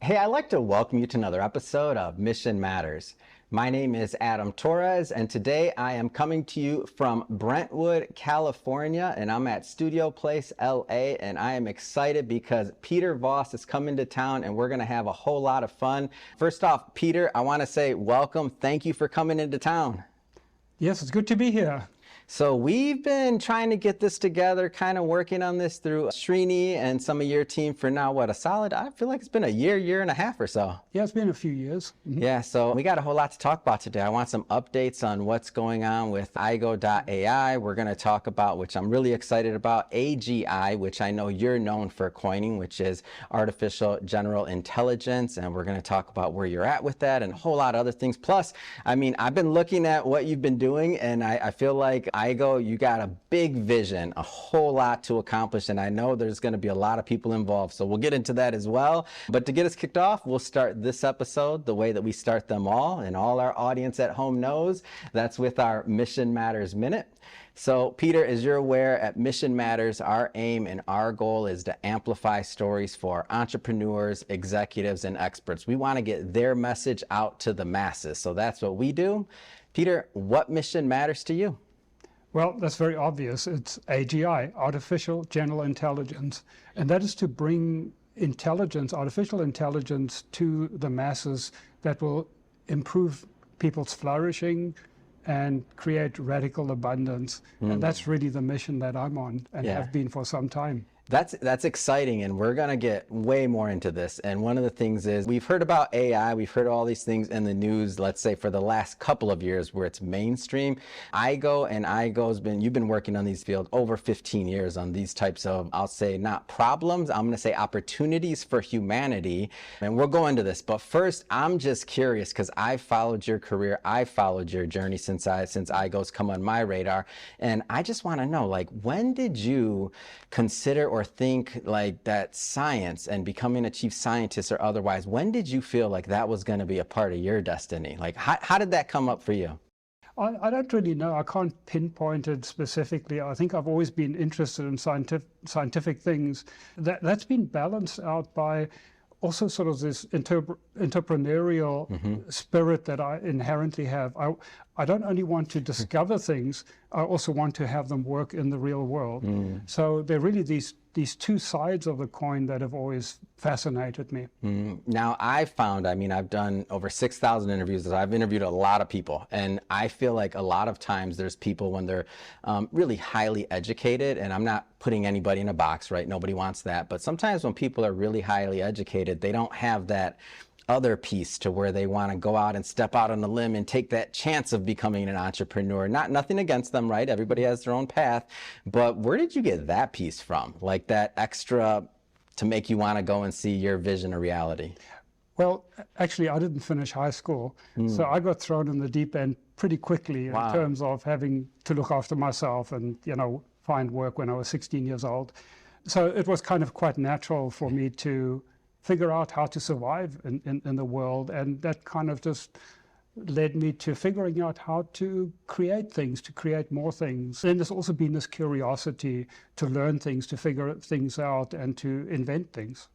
Hey, I'd like to welcome you to another episode of Mission Matters. My name is Adam Torres, and today I am coming to you from Brentwood, California, and I'm at Studio Place, LA, and I am excited because Peter Voss is coming to town, and we're going to have a whole lot of fun. First off, Peter, I want to say welcome. Thank you for coming into town. Yes, it's good to be here. So we've been trying to get this together, kind of working on this through Srini and some of your team for now, what, I feel like it's been a year and a half or so. Yeah, it's been a few years. Yeah, so we got a whole lot to talk about today. I want some updates on what's going on with AGI. We're going to talk about, which I'm really excited about, AGI, which I know you're known for coining, which is artificial general intelligence. And we're going to talk about where you're at with that and a whole lot of other things. Plus, I mean, I've been looking at what you've been doing, and I feel like you got a big vision, a whole lot to accomplish, and I know there's going to be a lot of people involved, so we'll get into that as well. But to get us kicked off, we'll start this episode the way that we start them all, and all our audience at home knows that's with our Mission Matters Minute. So Peter, as you're aware, at Mission Matters, our aim and our goal is to amplify stories for entrepreneurs, executives, and experts. We want to get their message out to the masses, so that's what we do. Peter, what mission matters to you? Well, that's very obvious. It's AGI, Artificial General Intelligence, and that is to bring intelligence, artificial intelligence, to the masses that will improve people's flourishing and create radical abundance. And that's really the mission that I'm on and have been for some time. That's exciting, and we're going to get way more into this. And one of the things is we've heard about AI, we've heard all these things in the news, let's say for the last couple of years where it's mainstream. You've been working on these fields over 15 years on these types of, I'll say not problems, I'm going to say opportunities for humanity. And we'll go into this. But first, I'm just curious because I followed your career, I followed your journey since iGo's come on my radar. And I just want to know, like, when did you consider or think like that science and becoming a chief scientist or otherwise, when did you feel like that was going to be a part of your destiny? Like, how did that come up for you? I don't really know. I can't pinpoint it specifically. I think I've always been interested in scientific things. That's been balanced out by also sort of this entrepreneurial spirit that I inherently have. I don't only want to discover things, I also want to have them work in the real world. So there are really these two sides of the coin that have always fascinated me. Now, I've done over 6,000 interviews. I've interviewed a lot of people, and I feel like a lot of times there's people when they're really highly educated, and I'm not putting anybody in a box, right? Nobody wants that. But sometimes when people are really highly educated, they don't have that other piece to where they want to go out and step out on a limb and take that chance of becoming an entrepreneur. Nothing against them, right? Everybody has their own path. But where did you get that piece from? Like that extra to make you want to go and see your vision a reality? Well, actually, I didn't finish high school. So I got thrown in the deep end pretty quickly in terms of having to look after myself and, find work when I was 16 years old. So it was kind of quite natural for me to figure out how to survive in the world, and that kind of just led me to figuring out how to create things, to create more things. And there's also been this curiosity to learn things, to figure things out, and to invent things.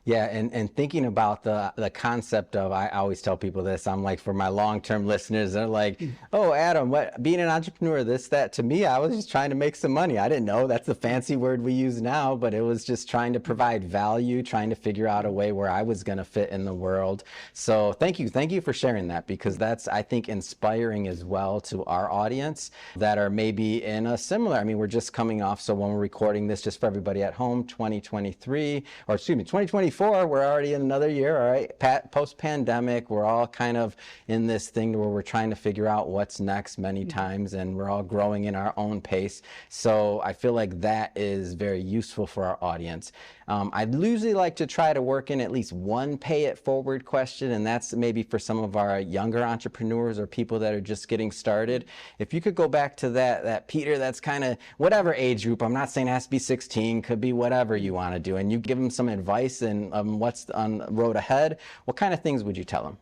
Yeah, and thinking about the concept of, I always tell people this, I'm like, for my long-term listeners, they're like, oh, Adam, being an entrepreneur, this, that. To me, I was just trying to make some money. I didn't know that's the fancy word we use now, but it was just trying to provide value, trying to figure out a way where I was going to fit in the world. So thank you for sharing that, because that's, I think, inspiring as well to our audience that are maybe in a similar, we're just coming off, so when we're recording this, just for everybody at home, 2024, we're already in another year, all right? Post-pandemic, we're all kind of in this thing where we're trying to figure out what's next many times, and we're all growing in our own pace. So I feel like that is very useful for our audience. I'd usually like to try to work in at least one pay it forward question, and that's maybe for some of our younger entrepreneurs or people that are just getting started. If you could go back to that Peter, that's kind of whatever age group, I'm not saying it has to be 16, could be whatever you want to do, and you give them some advice and what's on the road ahead, what kind of things would you tell them?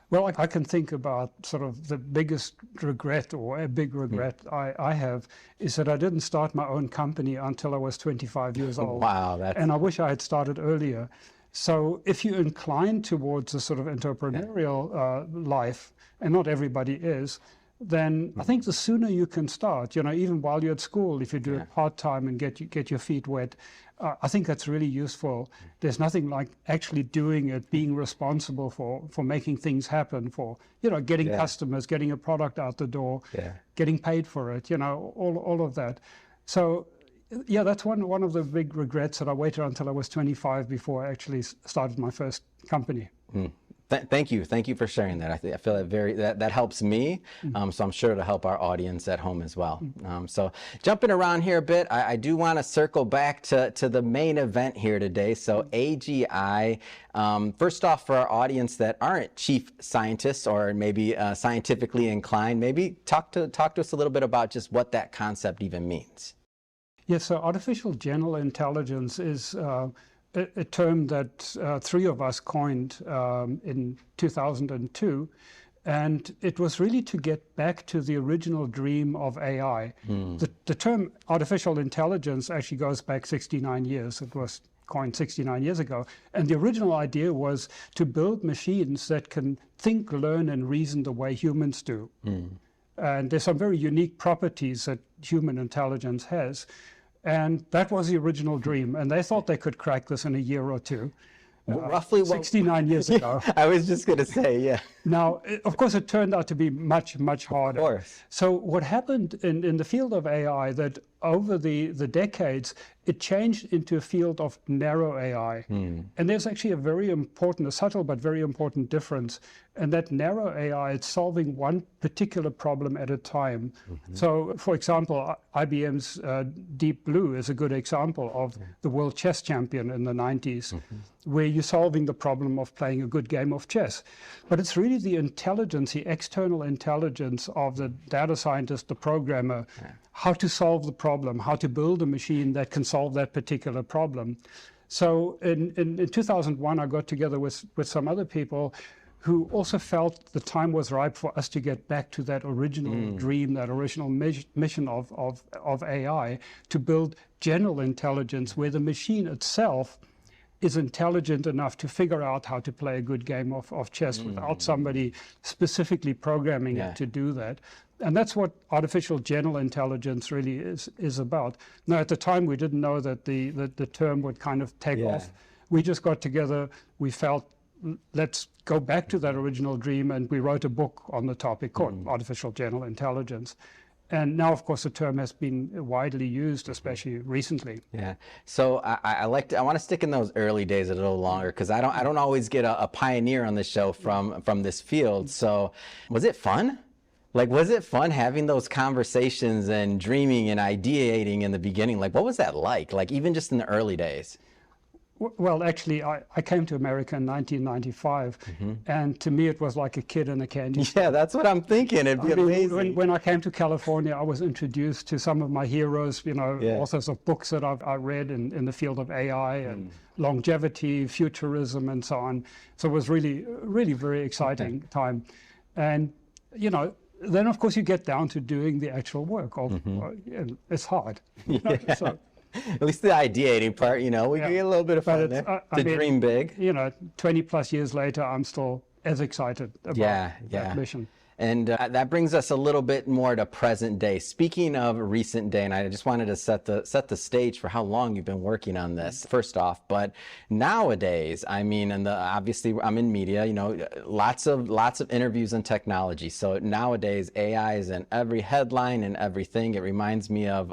Well, I can think about sort of the biggest regret, or a big regret I have, is that I didn't start my own company until I was 25 years old. Wow. And I wish I had started earlier. So if you incline towards a sort of entrepreneurial life, and not everybody is, then I think the sooner you can start, even while you're at school, if you do it part-time and get your feet wet, I think that's really useful. There's nothing like actually doing it, being responsible for making things happen, for, getting customers, getting a product out the door, getting paid for it, all of that. So, yeah, that's one of the big regrets, that I waited until I was 25 before I actually started my first company. Thank you for sharing that. I feel that helps me, so I'm sure it'll help our audience at home as well. So jumping around here a bit, I do want to circle back to the main event here today. So AGI, first off, for our audience that aren't chief scientists or maybe scientifically inclined, maybe talk to us a little bit about just what that concept even means. Yes, so artificial general intelligence is a term that three of us coined in 2002, and it was really to get back to the original dream of AI. The term artificial intelligence actually goes back 69 years. It was coined 69 years ago, and the original idea was to build machines that can think, learn, and reason the way humans do. And there's some very unique properties that human intelligence has. And that was the original dream. And they thought they could crack this in a year or two. Roughly 69 years ago. I was just going to say, yeah. Now, of course, it turned out to be much, much harder. Of course. So what happened in the field of AI, that over the decades, it changed into a field of narrow AI. And there's actually a subtle but very important difference. And that narrow AI, it's solving one particular problem at a time. So, for example, IBM's Deep Blue is a good example of the world chess champion in the 90s, where you're solving the problem of playing a good game of chess. But it's really the intelligence, the external intelligence of the data scientist, the programmer, how to solve the problem, how to build a machine that can solve that particular problem. So in 2001, I got together with some other people who also felt the time was ripe for us to get back to that original dream, that original mission of AI, to build general intelligence where the machine itself is intelligent enough to figure out how to play a good game of chess without somebody specifically programming it to do that. And that's what artificial general intelligence really is about. Now, at the time, we didn't know that the term would kind of take off. We just got together, we felt, let's go back to that original dream, and we wrote a book on the topic called Artificial General Intelligence. And now, of course, the term has been widely used, especially recently. Yeah. So I want to stick in those early days a little longer, because I don't always get a pioneer on the show from this field. So was it fun? Like, was it fun having those conversations and dreaming and ideating in the beginning? Like, what was that like? Like, even just in the early days? Well, actually, I came to America in 1995, and to me it was like a kid in a candy store. Yeah, that's what I'm thinking. It'd be amazing. When I came to California, I was introduced to some of my heroes, authors of books that I read in the field of AI and longevity, futurism, and so on. So it was really, really very exciting time. And, then, of course, you get down to doing the actual work. It's hard. So, at least the ideating part, we get a little bit of fun there. Dream big. 20 plus years later, I'm still as excited about that mission. And that brings us a little bit more to present day. Speaking of recent day, and I just wanted to set the stage for how long you've been working on this, first off. But nowadays, I mean, obviously I'm in media, lots of interviews in technology. So nowadays, AI is in every headline and everything. It reminds me of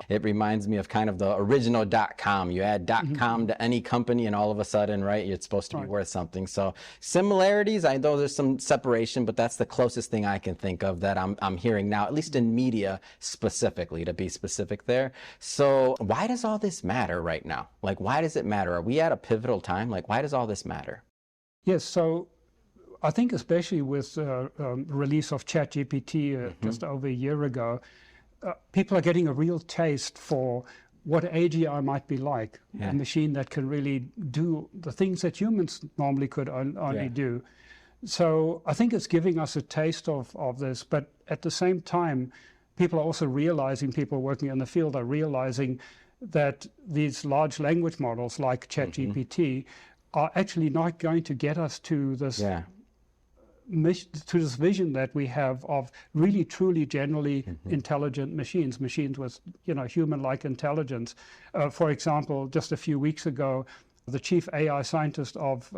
kind of the original .com. You add .com to any company, and all of a sudden, right, it's supposed to be worth something. So similarities, I know there's some separation, but that's the closest thing I can think of that I'm hearing now, at least in media specifically, to be specific there. So why does all this matter right now? Like, why does it matter? Are we at a pivotal time? Like, why does all this matter? Yes, so I think especially with release of ChatGPT just over a year ago, people are getting a real taste for what AGI might be like, a machine that can really do the things that humans normally could only do. So I think it's giving us a taste of this, but at the same time, people are also realizing, people working in the field are realizing that these large language models like ChatGPT are actually not going to get us to this Yeah. to this vision that we have of really truly generally intelligent machines with human-like intelligence. For example, just a few weeks ago, the chief AI scientist of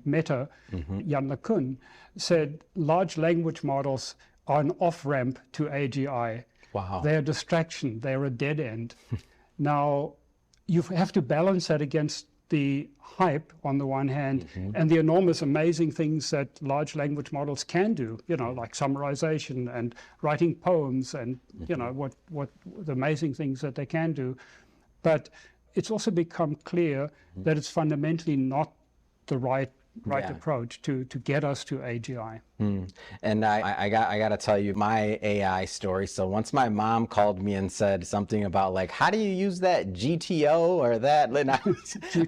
Meta, Jan LeCun, said large language models are an off-ramp to AGI. Wow. They're a distraction, they're a dead end. Now, you have to balance that against the hype on the one hand and the enormous amazing things that large language models can do, like summarization and writing poems and what the amazing things that they can do. But it's also become clear that it's fundamentally not the right approach to get us to AGI. And I got to tell you my AI story. So once my mom called me and said something about like, how do you use that GTO or that? And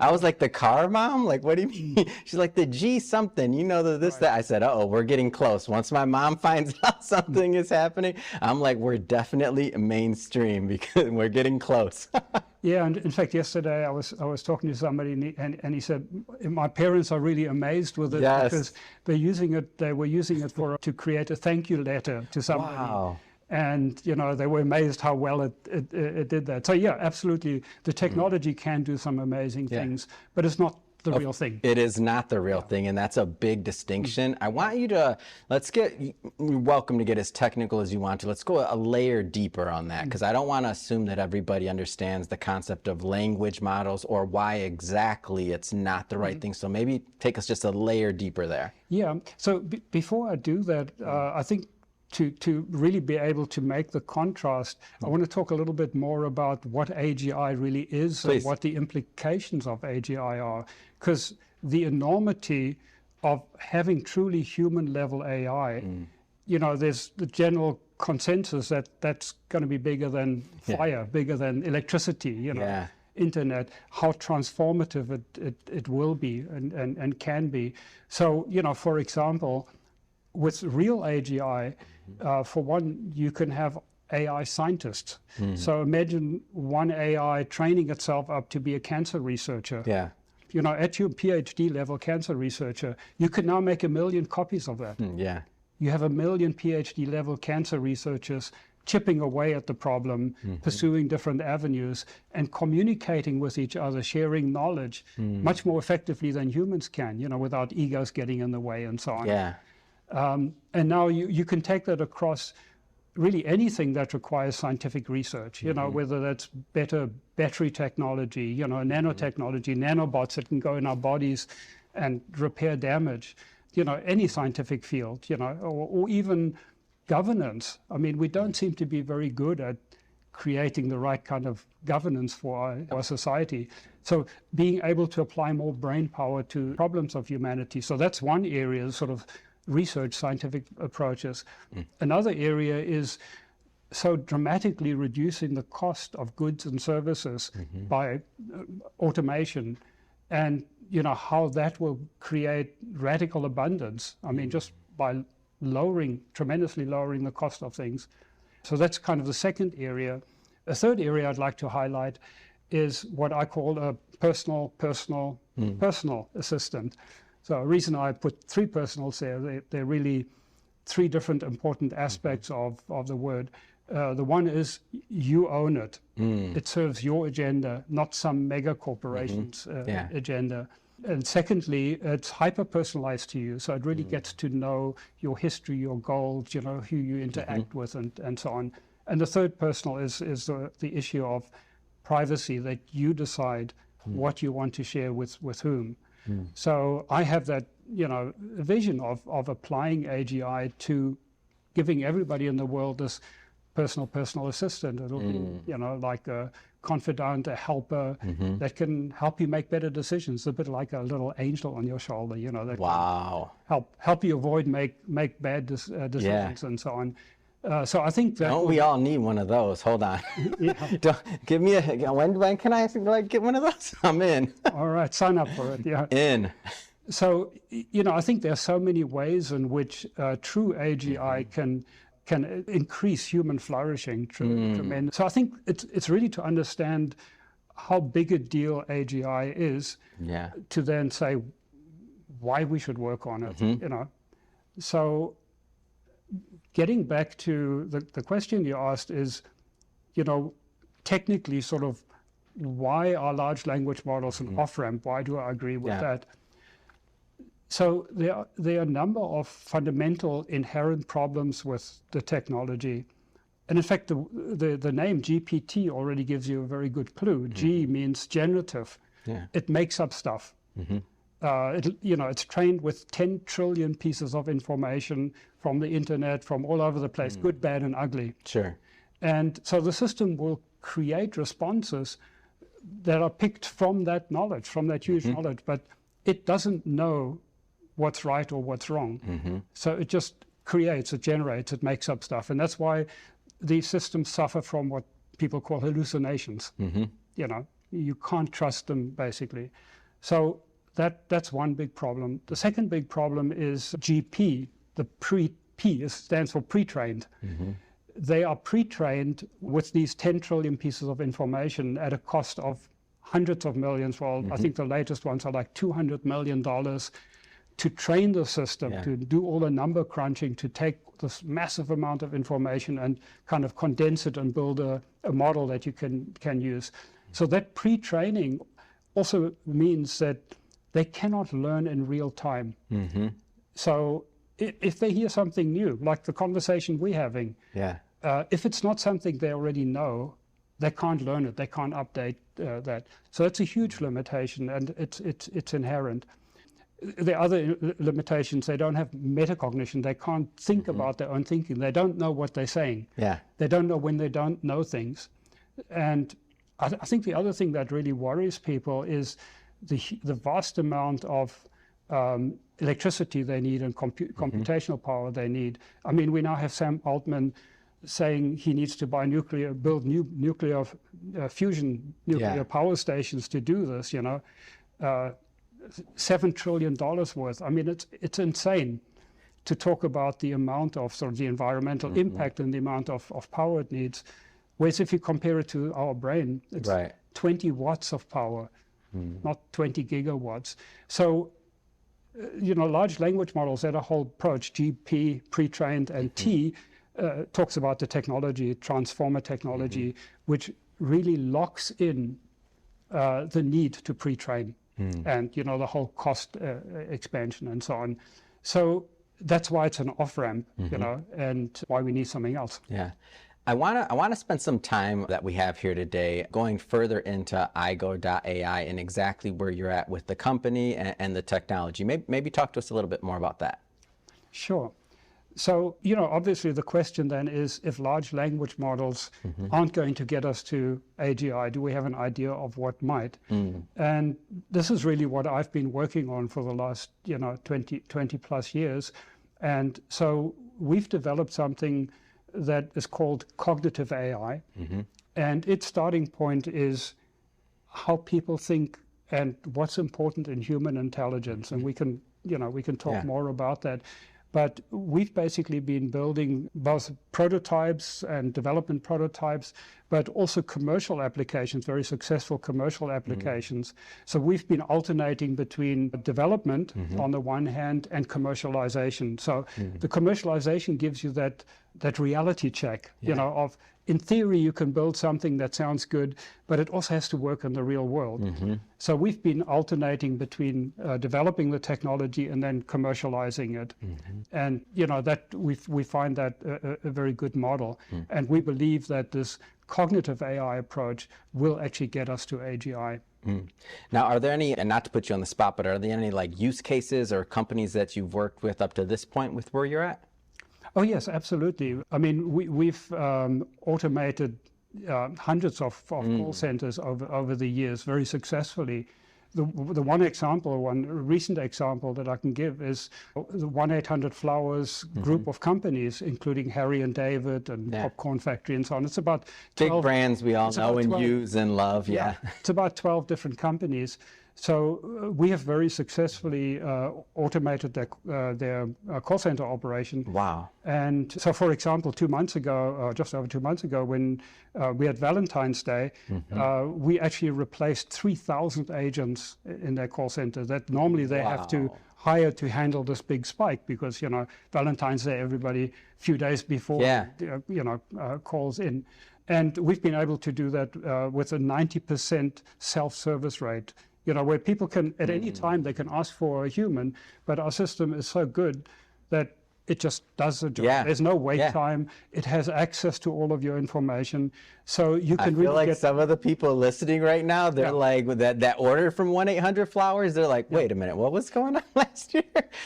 I was like, the car, Mom? Like, what do you mean? She's like, the G something, that. I said, uh-oh, we're getting close. Once my mom finds out something is happening, I'm like, we're definitely mainstream because we're getting close. Yeah, and in fact, yesterday I was talking to somebody, and he said, my parents are really amazed with it because they were using it to create a thank you letter to somebody. Wow. And they were amazed how well it did that. So yeah, absolutely, the technology can do some amazing things, but it's not the real thing. It is not the real thing, and that's a big distinction. I want you to, you're welcome to get as technical as you want to. Let's go a layer deeper on that, because I don't want to assume that everybody understands the concept of language models or why exactly it's not the right thing. So maybe take us just a layer deeper there. Yeah, so before I do that, I think to really be able to make the contrast, I want to talk a little bit more about what AGI really is. Please. And what the implications of AGI are. Because the enormity of having truly human-level AI, there's the general consensus that that's going to be bigger than fire, bigger than electricity, internet, how transformative it will be and can be. So, for example, with real AGI, for one, you can have AI scientists. So imagine one AI training itself up to be a cancer researcher. Yeah. At your PhD level cancer researcher, you can now make 1 million copies of that. Yeah. You have 1 million PhD level cancer researchers chipping away at the problem, pursuing different avenues, and communicating with each other, sharing knowledge much more effectively than humans can, without egos getting in the way and so on. Yeah. And now you can take that across really anything that requires scientific research, whether that's better battery technology, nanotechnology, nanobots that can go in our bodies and repair damage, any scientific field, or even governance. I mean, we don't seem to be very good at creating the right kind of governance for our society. So being able to apply more brain power to problems of humanity. So that's one area, sort of research, scientific approaches. Another area is so dramatically reducing the cost of goods and services by automation, and how that will create radical abundance. I mean, just by tremendously lowering the cost of things. So that's kind of the second area. A third area I'd like to highlight is what I call a personal assistant. So a reason I put 3 personals there, they're really 3 different important aspects of the word. The one is you own it. It serves your agenda, not some mega corporation's agenda. And secondly, it's hyper-personalized to you. So it really gets to know your history, your goals, who you interact with and so on. And the third personal is the issue of privacy, that you decide what you want to share with whom. So I have that, vision of applying AGI to giving everybody in the world this personal assistant. It'll be, like a confidant, a helper that can help you make better decisions. A bit like a little angel on your shoulder, that can help you avoid make bad decisions and so on. So I think that we all need one of those. Hold on. Give me when can I get one of those? I'm in. All right, sign up for it. Yeah. In. So I think there are so many ways in which true AGI can increase human flourishing tremendous. So I think it's really to understand how big a deal AGI is, to then say why we should work on it, you know. So getting back to the question you asked is, you know, technically sort of why are large language models an off-ramp? Why do I agree with that? So there are a number of fundamental inherent problems with the technology. And in fact, the name GPT already gives you a very good clue. G means generative. It makes up stuff. You know, it's trained with 10 trillion pieces of information from the internet, from all over the place, good, bad, and ugly. Sure. And so the system will create responses that are picked from that knowledge, from that huge knowledge, but it doesn't know what's right or what's wrong. So it just creates, it generates, it makes up stuff. And that's why these systems suffer from what people call hallucinations. You know, you can't trust them, basically. So that's one big problem. The second big problem is GP, the P stands for pre-trained. They are pre-trained with these 10 trillion pieces of information at a cost of hundreds of millions. Well, I think the latest ones are like $200 million to train the system, to do all the number crunching, to take this massive amount of information and kind of condense it and build a model that you can use. So that pre-training also means that they cannot learn in real time. So if they hear something new, like the conversation we're having, if it's not something they already know, they can't learn it, they can't update that. So that's a huge limitation, and it's inherent. The other limitations, they don't have metacognition, they can't think about their own thinking, they don't know what they're saying. They don't know when they don't know things. And I think the other thing that really worries people is the vast amount of electricity they need and computational power they need. I mean, we now have Sam Altman saying he needs to build new nuclear fusion power stations to do this, you know. $7 trillion worth. I mean, it's insane to talk about the amount of sort of the environmental impact and the amount of power it needs. Whereas if you compare it to our brain, it's 20 watts of power, not 20 gigawatts. So, you know, large language models, that a whole approach, GP, pre-trained, and T, talks about the technology, transformer technology, which really locks in the need to pre-train. And, you know, the whole cost expansion and so on. So that's why it's an off-ramp, you know, and why we need something else. I want to spend some time that we have here today going further into AIGO.ai and exactly where you're at with the company and the technology. Maybe talk to us a little bit more about that. Sure. So, you know, obviously the question then is, if large language models aren't going to get us to AGI, do we have an idea of what might? And this is really what I've been working on for the last, you know, 20 plus years. And so we've developed something that is called cognitive AI. And its starting point is how people think and what's important in human intelligence. And we can, you know, we can talk more about that. But we've basically been building both prototypes and development prototypes, but also commercial applications, very successful commercial applications. So we've been alternating between development on the one hand and commercialization. So the commercialization gives you that reality check, you know, of, in theory, you can build something that sounds good, but it also has to work in the real world. So we've been alternating between developing the technology and then commercializing it. And, you know, that we find that a very good model. And we believe that this cognitive AI approach will actually get us to AGI. Now, are there any, and not to put you on the spot, but are there any like use cases or companies that you've worked with up to this point with where you're at? Oh, yes, absolutely. I mean, we've automated hundreds of call centers over the years very successfully. The one recent example that I can give is the 1-800-Flowers group of companies, including Harry and David and Popcorn Factory and so on. It's about 12 big brands we all know and use and love. It's about 12 different companies. So we have very successfully automated their call center operation. Wow. And so, for example, 2 months ago, just over 2 months ago, when we had Valentine's Day, we actually replaced 3,000 agents in their call center that normally they have to hire to handle this big spike, because, you know, Valentine's Day, everybody a few days before, calls in. And we've been able to do that with a 90% self-service rate, you know, where people can, at any time, they can ask for a human, but our system is so good that it just does the job. There's no wait time. It has access to all of your information. So you can really I feel like some of the people listening right now, they're like, with that order from 1-800-Flowers, they're like, wait a minute, what was going on last year?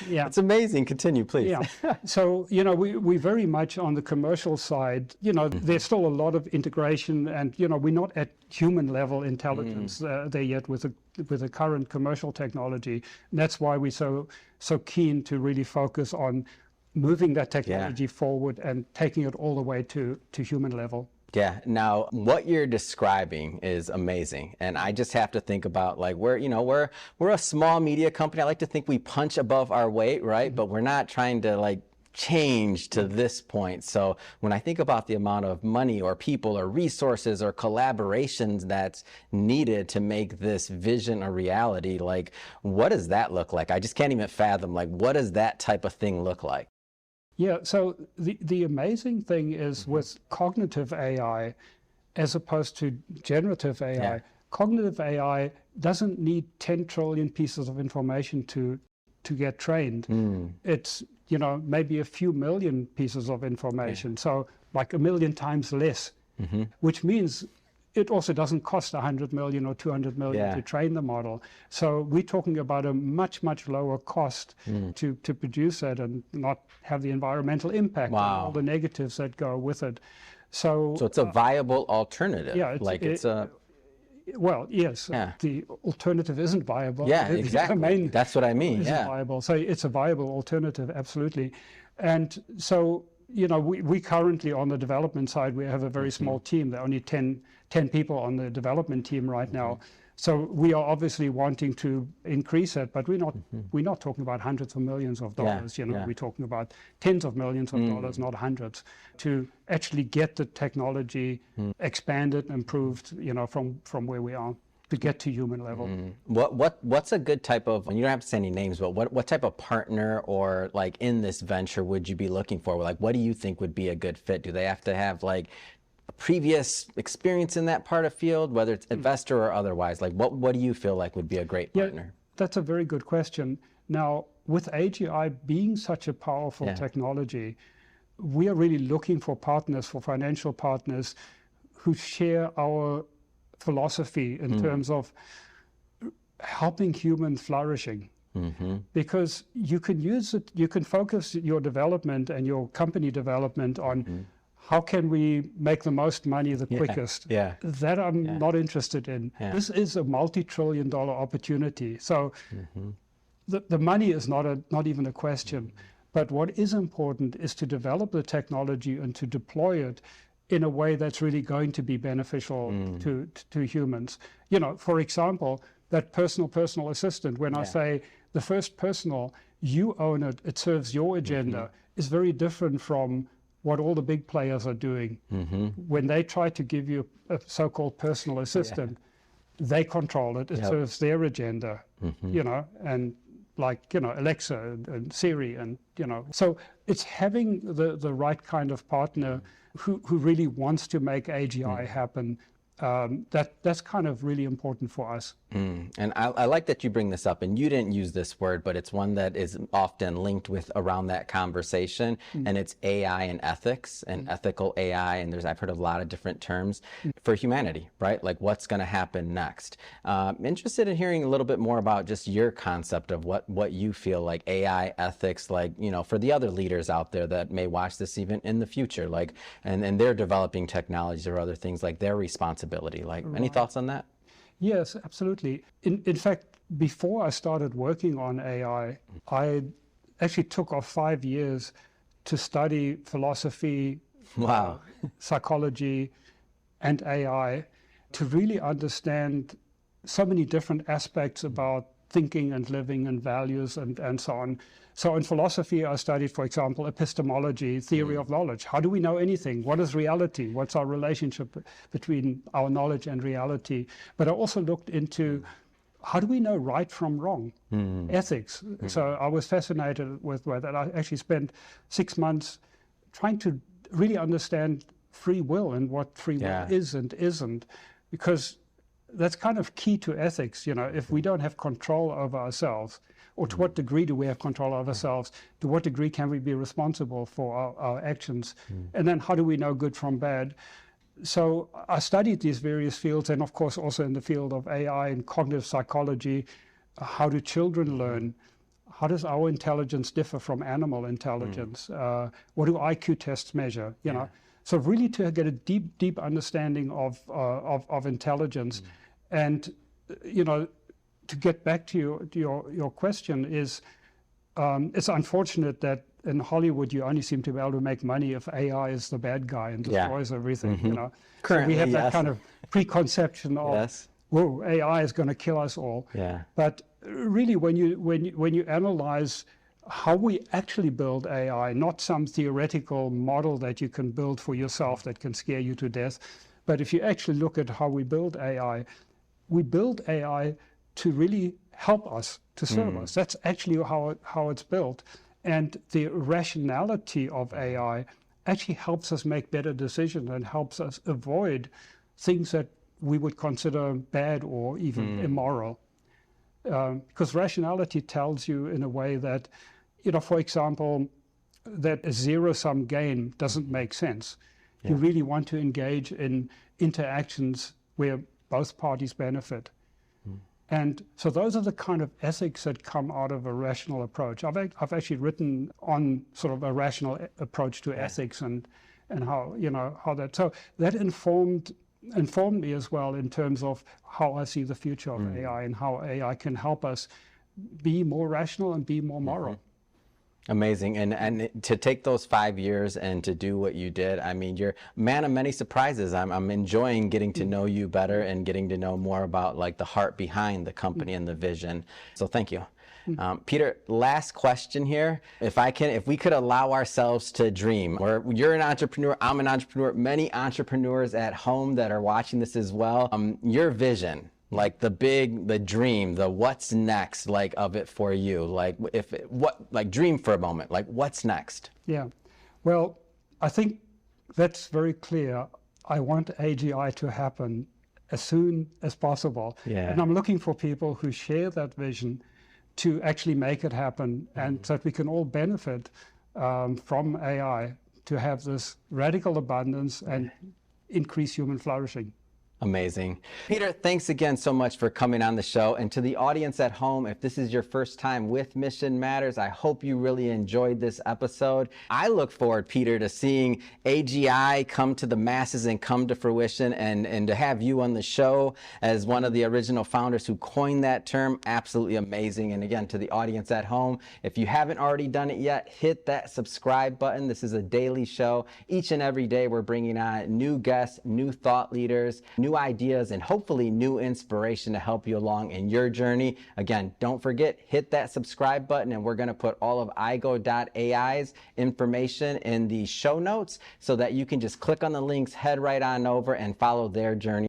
It's amazing. Continue, please. So, you know, we very much on the commercial side, you know, there's still a lot of integration, and, you know, we're not at human level intelligence there yet with the current commercial technology. And that's why we're so keen to really focus on moving that technology forward and taking it all the way to human level. Yeah. Now, what you're describing is amazing, and I just have to think about, like, we're a small media company. I like to think we punch above our weight, right? But we're not trying to like change to this point. So when I think about the amount of money or people or resources or collaborations that's needed to make this vision a reality, like, what does that look like? I just can't even fathom, like, what does that type of thing look like? Yeah, so the amazing thing is with cognitive AI, as opposed to generative AI, cognitive AI doesn't need 10 trillion pieces of information to get trained. It's, you know, maybe a few million pieces of information, so like 1 million times less, which means it also doesn't cost 100 million or 200 million to train the model. So we're talking about a much, much lower cost to produce it and not have the environmental impact and all the negatives that go with it. So it's a viable alternative. Well, yes, the alternative isn't viable. Yeah, exactly. That's what I mean. Isn't viable. So it's a viable alternative, absolutely. And so, you know, we currently on the development side, we have a very small team. There are only 10 people on the development team right now. So we are obviously wanting to increase it, but we're not talking about hundreds of millions of dollars. You know, we're talking about tens of millions of dollars, not hundreds, to actually get the technology expanded, improved, you know, from where we are, to get to human level. What's a good type of, and you don't have to say any names, but what type of partner or like in this venture would you be looking for? Like, what do you think would be a good fit? Do they have to have like a previous experience in that part of field, whether it's investor or otherwise? Like, what do you feel like would be a great partner? That's a very good question. Now, with AGI being such a powerful technology, we are really looking for partners, for financial partners who share our philosophy in terms of helping human flourishing. Because you can use it, you can focus your development and your company development on how can we make the most money the quickest. That I'm not interested in. This is a multi-trillion-dollar opportunity. So the money is not even a question. But what is important is to develop the technology and to deploy it in a way that's really going to be beneficial to humans. You know, for example, that personal assistant, when I say the first personal, you own it, it serves your agenda, is very different from what all the big players are doing. When they try to give you a so-called personal assistant, they control it, it serves their agenda, you know, and like, you know, Alexa and Siri, and, you know. So it's having the right kind of partner who really wants to make AGI happen. That's kind of really important for us. And I like that you bring this up, and you didn't use this word, but it's one that is often linked with around that conversation, and it's AI and ethics and ethical AI, and I've heard of a lot of different terms for humanity, right? Like, what's going to happen next? Interested in hearing a little bit more about just your concept of what you feel like AI ethics, like, you know, for the other leaders out there that may watch this even in the future, like, and they're developing technologies or other things, like their responsibility. Like, any thoughts on that? Yes, absolutely. In fact, before I started working on AI, I actually took off 5 years to study philosophy, psychology, and AI to really understand so many different aspects about thinking and living and values and so on. So in philosophy, I studied, for example, epistemology, theory of knowledge. How do we know anything? What is reality? What's our relationship between our knowledge and reality? But I also looked into how do we know right from wrong? Ethics. So I was fascinated with that. I actually spent 6 months trying to really understand free will and what free will is and isn't, because that's kind of key to ethics. You know, if we don't have control over ourselves, or to what degree do we have control over ourselves? To what degree can we be responsible for our actions? And then how do we know good from bad? So I studied these various fields, and of course also in the field of AI and cognitive psychology. How do children learn? How does our intelligence differ from animal intelligence? What do IQ tests measure? You know, so really to get a deep understanding of intelligence, and you know, to get back to your question is, it's unfortunate that in Hollywood you only seem to be able to make money if AI is the bad guy and destroys everything. You know, Currently, so we have that kind of preconception of, whoa, AI is going to kill us all. But really, when you analyze how we actually build AI, not some theoretical model that you can build for yourself that can scare you to death, but if you actually look at how we build AI, we build AI to really help us, to serve us. That's actually how it's built. And the rationality of AI actually helps us make better decisions and helps us avoid things that we would consider bad or even immoral. Because rationality tells you in a way that, you know, for example, that a zero-sum game doesn't make sense. You really want to engage in interactions where both parties benefit. And so those are the kind of ethics that come out of a rational approach. I've actually written on sort of a rational approach to ethics and how, you know, how that, so that informed me as well in terms of how I see the future of AI and how AI can help us be more rational and be more moral. Amazing. And to take those 5 years and to do what you did, I mean, you're a man of many surprises. I'm enjoying getting to know you better and getting to know more about like the heart behind the company and the vision. So thank you. Peter, last question here. If we could allow ourselves to dream, or you're an entrepreneur, I'm an entrepreneur, many entrepreneurs at home that are watching this as well, your vision, like the dream, the what's next, like of it for you, like dream for a moment, like what's next? Yeah, well, I think that's very clear. I want AGI to happen as soon as possible. And I'm looking for people who share that vision to actually make it happen, and so that we can all benefit from AI to have this radical abundance and increase human flourishing. Amazing. Peter, thanks again so much for coming on the show. And to the audience at home, if this is your first time with Mission Matters, I hope you really enjoyed this episode. I look forward, Peter, to seeing AGI come to the masses and come to fruition, and to have you on the show as one of the original founders who coined that term. Absolutely amazing. And again, to the audience at home, if you haven't already done it yet, hit that subscribe button. This is a daily show. Each and every day, we're bringing on new guests, new thought leaders, new ideas, and hopefully new inspiration to help you along in your journey. Again, don't forget, hit that subscribe button, and we're going to put all of igo.ai's information in the show notes so that you can just click on the links, head right on over, and follow their journey.